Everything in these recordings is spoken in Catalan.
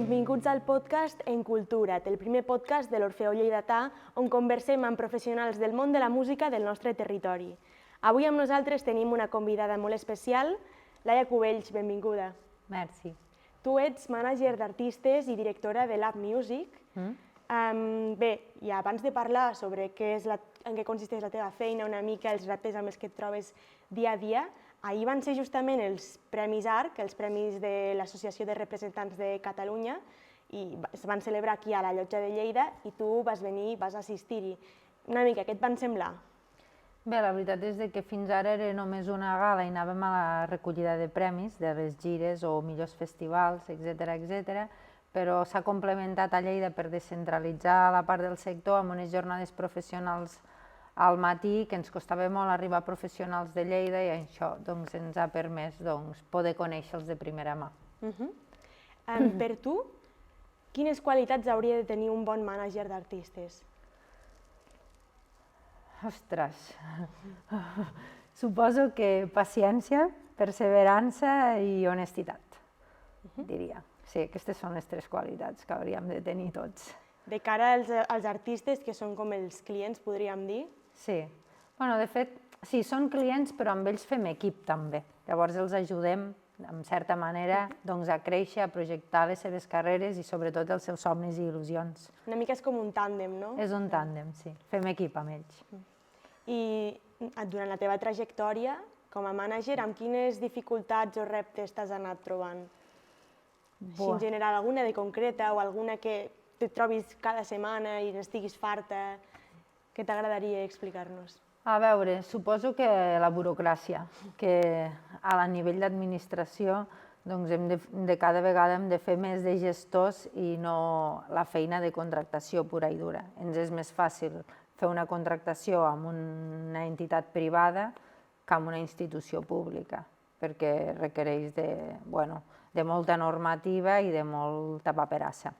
benvinguts al podcast En Cultura't, el primer podcast de l'Orfeó Lleidatà on conversem amb professionals del món de la música del nostre territori. Avui amb nosaltres tenim una convidada molt especial, Laia Cubells, benvinguda. Merci. Tu ets mànager d'artistes i directora de Lab Music. Bé, i abans de parlar sobre en què consisteix la teva feina, una mica els reptes amb els que et trobes dia a dia, ahir van ser justament els Premis ARC, els Premis de l'Associació de Representants de Catalunya, i es van celebrar aquí a la Llotja de Lleida i tu vas venir, vas assistir-hi. Una mica, què et van semblar? Bé, la veritat és que fins ara era només una gala i anàvem a la recollida de premis de les gires o millors festivals, etc., però s'ha complementat a Lleida per descentralitzar la part del sector amb unes jornades professionals al matí, que ens costava molt arribar a professionals de Lleida i això ens ha permès poder conèixer-los de primera mà. Per tu, quines qualitats hauria de tenir un bon mànager d'artistes? Ostres, suposo que paciència, perseverança i honestitat, diria. Sí, aquestes són les tres qualitats que hauríem de tenir tots. De cara als artistes, que són com els clients, podríem dir? Sí. De fet, sí, són clients, però amb ells fem equip també. Llavors els ajudem, en certa manera, a créixer, a projectar les seves carreres i sobretot els seus somnis i il·lusions. Una mica és com un tàndem, no? És un tàndem, sí. Fem equip amb ells. I durant la teva trajectòria com a mànager, amb quines dificultats o reptes t'has anat trobant? Així en general, alguna de concreta o alguna que et trobis cada setmana i n'estiguis farta, que t'agradaria explicar-nos? A veure, suposo que la burocràcia, que a nivell d'administració cada vegada hem de fer més de gestors i no la feina de contractació pura i dura. Ens és més fàcil fer una contractació amb una entitat privada que amb una institució pública, perquè requereix de molta normativa i de molta paperassa.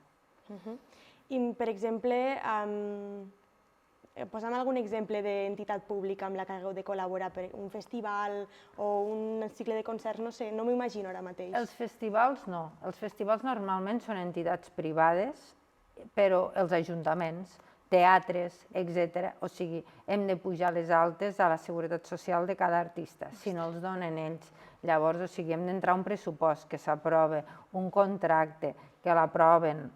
I, per exemple, posa'm algun exemple d'entitat pública amb la que hagueu de col·laborar, un festival o un cicle de concerts, no sé, no m'ho imagino ara mateix. Els festivals no. Els festivals normalment són entitats privades, però els ajuntaments, teatres, etc. O sigui, hem de pujar les altes a la seguretat social de cada artista, si no els donen ells. Llavors, hem d'entrar un pressupost que s'aprova, un contracte que l'aproven,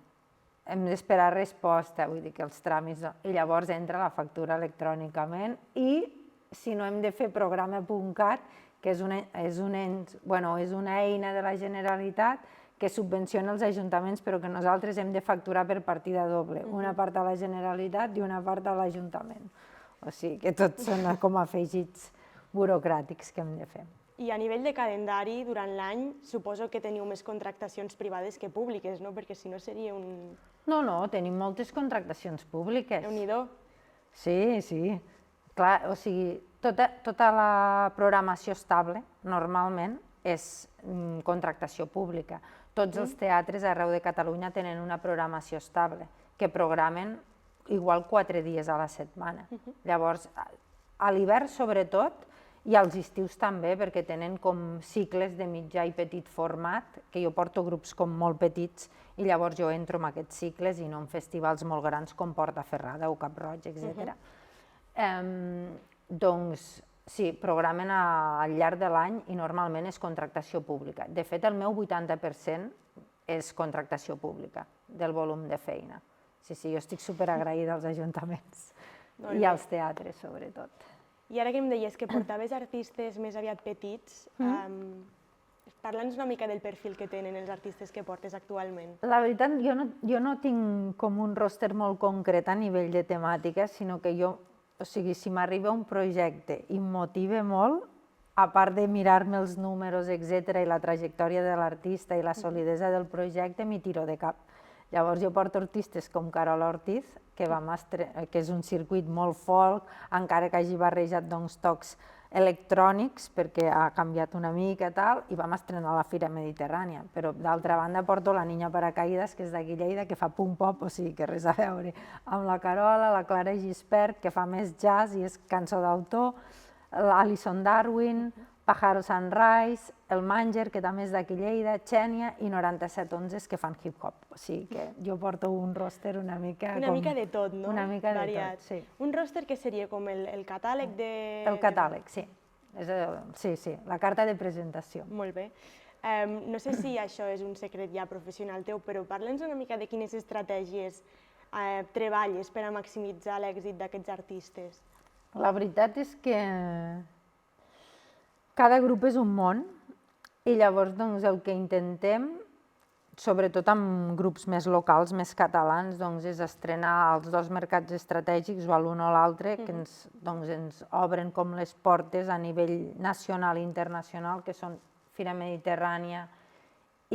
hem d'esperar resposta, vull dir que els tràmits... I llavors entra la factura electrònicament i, si no, hem de fer programa.cat, que és una eina de la Generalitat que subvenciona els ajuntaments, però que nosaltres hem de facturar per partida doble, una part a la Generalitat i una part a l'Ajuntament. O sigui que tots són com afegits burocràtics que hem de fer. I a nivell de calendari, durant l'any, suposo que teniu més contractacions privades que públiques, no? Perquè si no seria un... No, tenim moltes contractacions públiques. Déu-n'hi-do. Sí. Clar, o sigui, tota la programació estable, normalment, és contractació pública. Tots els teatres arreu de Catalunya tenen una programació estable, que programen igual 4 dies a la setmana. Llavors, a l'hivern sobretot, i als estius també, perquè tenen com cicles de mitjà i petit format, que jo porto grups com molt petits i llavors jo entro en aquests cicles i no en festivals molt grans com Portaferrada o Cap-roig, etc. Doncs sí, programen al llarg de l'any i normalment és contractació pública. De fet, el meu 80% és contractació pública del volum de feina. Sí, jo estic superagraïda als ajuntaments i als teatres, sobretot. I ara que em deies que portaves artistes més aviat petits, parla'ns una mica del perfil que tenen els artistes que portes actualment. La veritat, jo no tinc com un ròster molt concret a nivell de temàtica, sinó que si m'arriba un projecte i em motiva molt, a part de mirar-me els números, etc., i la trajectòria de l'artista i la solidesa del projecte, m'hi tiro de cap. Llavors jo porto artistes com Carola Ortiz, que és un circuit molt folk, encara que hagi barrejat tocs electrònics, perquè ha canviat una mica i vam estrenar a la Fira Mediterrània. Però d'altra banda porto la Niña Paracaídas, que és d'aquí Lleida, que fa punk-pop, o sigui que res a veure amb la Carola, la Clara Gispert, que fa més jazz i és cançó d'autor, l'Alison Darwin, Pájaro Sunrise, El Manger, que també és d'aquí Lleida, Xènia i 9711 que fan hip-hop. O sigui que jo porto un ròster una mica... Una mica de tot, no? Una mica de Variat. tot, sí. Un ròster que seria com el catàleg de... El catàleg, sí. Sí, la carta de presentació. Molt bé. No sé si això és un secret ja professional teu, però parla'ns una mica de quines estratègies treballes per a maximitzar l'èxit d'aquests artistes. La veritat és que cada grup és un món i llavors doncs, el que intentem, sobretot amb grups més locals, més catalans, doncs, és estrenar els dos mercats estratègics o l'un o l'altre, que ens obren com les portes a nivell nacional i internacional, que són Fira Mediterrània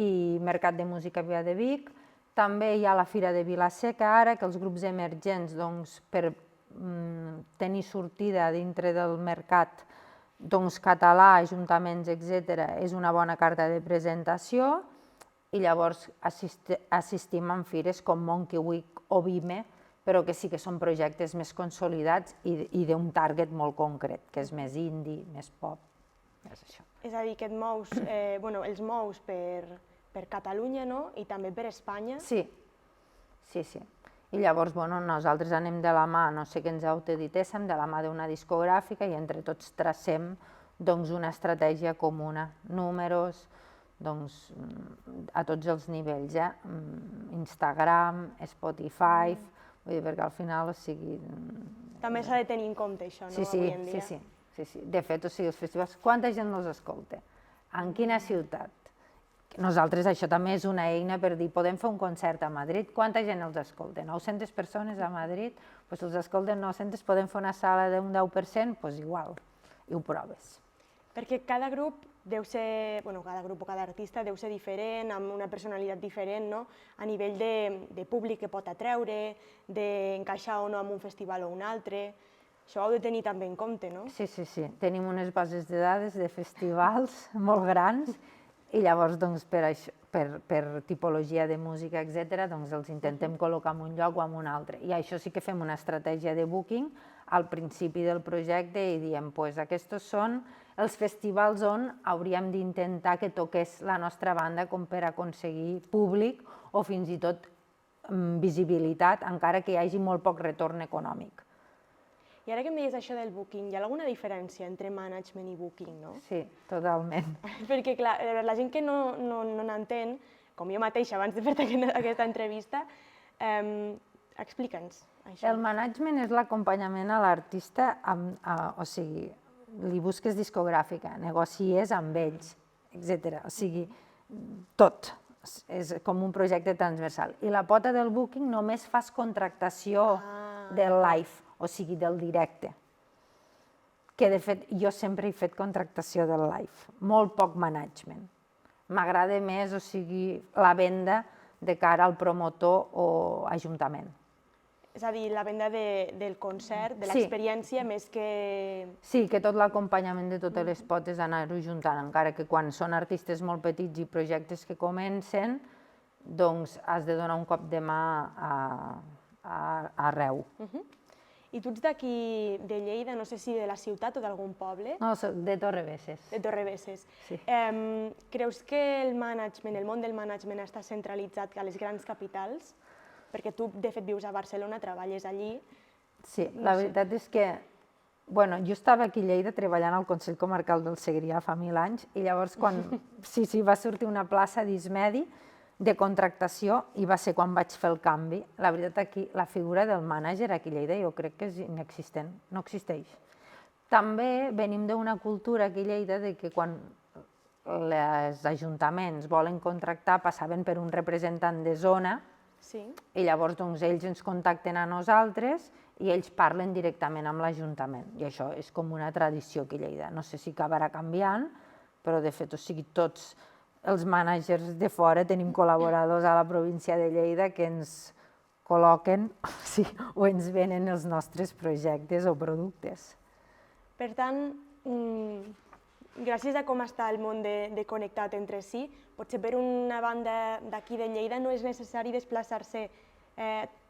i Mercat de Música Via de Vic. També hi ha la Fira de Vila-seca ara, que els grups emergents, doncs, per tenir sortida dintre del mercat català, ajuntaments, etc., és una bona carta de presentació i llavors assistim a fires com Monkey Week o Vime, però que sí que són projectes més consolidats i d'un target molt concret, que és més indie, més pop, és això. És a dir, que els mous per Catalunya, no? I també per Espanya. Sí. I llavors, nosaltres anem de la mà, no sé què ens autoeditéssim, de la mà d'una discogràfica i entre tots tracem una estratègia comuna, números, a tots els nivells, Instagram, Spotify, vull dir, perquè al final, o sigui... També s'ha de tenir en compte això, no, avui en dia? Sí. De fet, o sigui, els festivals, quanta gent els escolta? En quina ciutat? Nosaltres, això també és una eina per dir, podem fer un concert a Madrid, quanta gent els escolta? 900 persones a Madrid, doncs els escolten 900, podem fer una sala d'un 10%, doncs igual, i ho proves. Perquè cada grup deu ser, cada grup o cada artista deu ser diferent, amb una personalitat diferent, no? A nivell de públic que pot atreure, d'encaixar o no en un festival o un altre. Això ho heu de tenir també en compte, no? Sí. Tenim unes bases de dades de festivals molt grans i llavors, per tipologia de música, etc., els intentem col·locar en un lloc o en un altre. I això sí que fem una estratègia de booking al principi del projecte i diem, aquests són els festivals on hauríem d'intentar que toqués la nostra banda com per aconseguir públic o fins i tot visibilitat, encara que hi hagi molt poc retorn econòmic. I ara que em deies això del booking, hi ha alguna diferència entre management i booking, no? Sí, totalment. Perquè, clar, la gent que no n'entén, com jo mateixa abans de fer-te aquesta entrevista, explica'ns això. El management és l'acompanyament a l'artista, o sigui, li busques discogràfica, negocies amb ells, etc. O sigui, tot. És com un projecte transversal. I la pota del booking només fas contractació del live, o sigui, del directe. Que, de fet, jo sempre he fet contractació del live, molt poc management. M'agrada més, o sigui, la venda de cara al promotor o ajuntament. És a dir, la venda del concert, de l'experiència, més que... Sí, que tot l'acompanyament de totes les potes anar-ho juntant, encara que quan són artistes molt petits i projectes que comencen, doncs has de donar un cop de mà arreu. I tu ets d'aquí, de Lleida, no sé si de la ciutat o d'algun poble? No, soc de Torrebesses. De Torrebesses. Sí. Creus que el món del management està centralitzat a les grans capitals? Perquè tu, de fet, vius a Barcelona, treballes allí. Sí, la veritat és que jo estava aquí a Lleida treballant al Consell Comarcal del Segrià fa 1000 anys i llavors quan va sortir una plaça d'ISMEDI de contractació i va ser quan vaig fer el canvi. La veritat, aquí la figura del mànager aquí a Lleida jo crec que és inexistent, no existeix. També venim d'una cultura aquí a Lleida que quan els ajuntaments volen contractar passaven per un representant de zona i llavors ells ens contacten a nosaltres i ells parlen directament amb l'Ajuntament. I això és com una tradició aquí a Lleida. No sé si acabarà canviant, però de fet, o sigui, tots els mànagers de fora tenim col·laboradors a la província de Lleida que ens col·loquen o ens venen els nostres projectes o productes. Per tant, gràcies a com està el món de connectat entre si, potser per una banda d'aquí de Lleida no és necessari desplaçar-se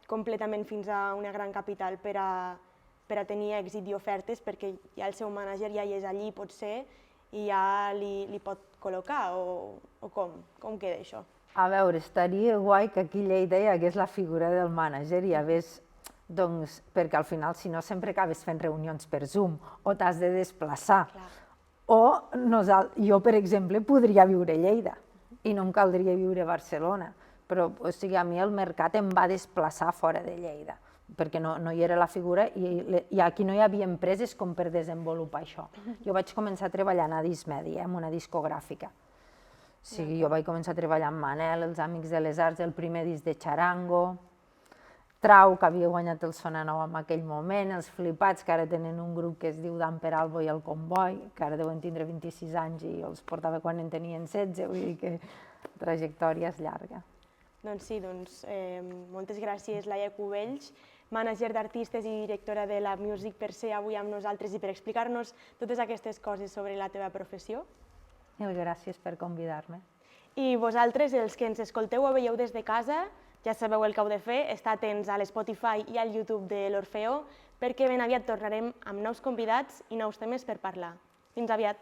completament fins a una gran capital per a tenir èxit i ofertes, perquè ja el seu mànager ja hi és allí, potser, i ja li pot col·locar, o com queda això? A veure, estaria guai que aquí a Lleida hi hagués la figura del mànager i hi hagués, doncs, perquè al final, si no, sempre acabes fent reunions per Zoom o t'has de desplaçar. O jo, per exemple, podria viure a Lleida i no em caldria viure a Barcelona, però o sigui, a mi el mercat em va desplaçar fora de Lleida, perquè no hi era la figura i aquí no hi havia empreses com per desenvolupar això. Jo vaig començar treballant a Dismedia, en una discogràfica. O sigui, jo vaig començar a treballar amb Manel, els Amics de les Arts, el primer disc de Charango, Trau, que havia guanyat el Sona Nou en aquell moment, els Flipats, que ara tenen un grup que es diu Dan Peralbo i el Comboi, que ara deuen tindre 26 anys i jo els portava quan en tenien 16, vull dir que la trajectòria és llarga. Doncs sí, moltes gràcies, Laia Cubells, mànager d'artistes i directora de Lab Music, per ser avui amb nosaltres i per explicar-nos totes aquestes coses sobre la teva professió. Mil gràcies per convidar-me. I vosaltres, els que ens escolteu o veieu des de casa, ja sabeu el que heu de fer, estar atents a l'Spotify i al YouTube de l'Orfeó, perquè ben aviat tornarem amb nous convidats i nous temes per parlar. Fins aviat!